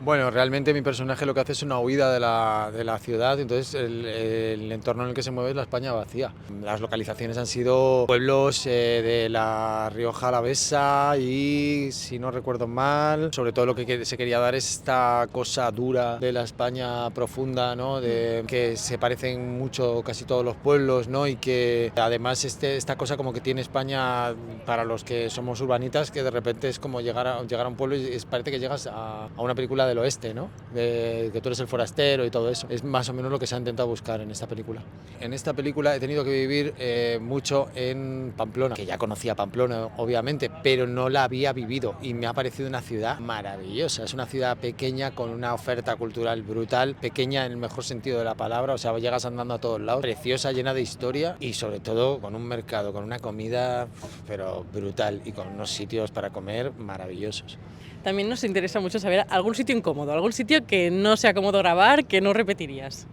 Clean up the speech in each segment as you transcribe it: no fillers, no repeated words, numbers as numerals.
Bueno, realmente mi personaje lo que hace es una huida de la ciudad, entonces el entorno en el que se mueve es la España vacía. Las localizaciones han sido pueblos de la Rioja Alavesa y, si no recuerdo mal, sobre todo lo que se quería dar es esta cosa dura de la España profunda, ¿no? De que se parecen mucho casi todos los pueblos, ¿no? Y que además esta cosa como que tiene España para los que somos urbanitas, que de repente es como llegar a un pueblo y parece que llegas a una película del oeste, ¿no? De que tú eres el forastero y todo eso. Es más o menos lo que se ha intentado buscar en esta película. En esta película he tenido que vivir mucho en Pamplona, que ya conocía Pamplona, obviamente, pero no la había vivido y me ha parecido una ciudad maravillosa. Es una ciudad pequeña con una oferta cultural brutal, pequeña en el mejor sentido de la palabra, o sea, llegas andando a todos lados, preciosa, llena de historia y sobre todo con un mercado, con una comida, pero brutal, y con unos sitios para comer maravillosos. También nos interesa mucho saber algún sitio incómodo, algún sitio que no sea cómodo grabar, que no repetirías.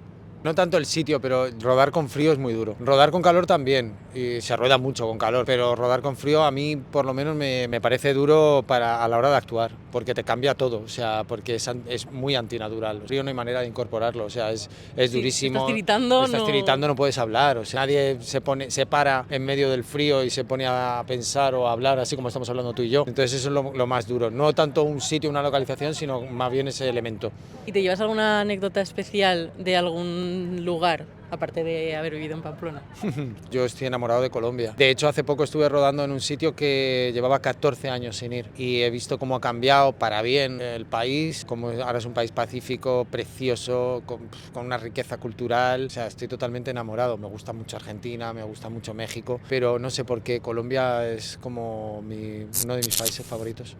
No tanto el sitio, pero rodar con frío es muy duro. Rodar con calor también, y se rueda mucho con calor, pero rodar con frío a mí por lo menos me parece duro a la hora de actuar, porque te cambia todo, o sea, porque es muy antinatural. El frío no hay manera de incorporarlo, o sea, es Sí, si estás durísimo. tiritando, Estás no. tiritando, no puedes hablar, o sea, nadie se para en medio del frío y se pone a pensar o a hablar así como estamos hablando tú y yo. Entonces eso es lo más duro, no tanto un sitio, una localización, sino más bien ese elemento. ¿Y te llevas alguna anécdota especial de algún lugar, aparte de haber vivido en Pamplona? Yo estoy enamorado de Colombia. De hecho, hace poco estuve rodando en un sitio que llevaba 14 años sin ir y he visto cómo ha cambiado para bien el país, como ahora es un país pacífico, precioso, con una riqueza cultural. O sea, estoy totalmente enamorado. Me gusta mucho Argentina, me gusta mucho México, pero no sé por qué Colombia es como uno de mis países favoritos.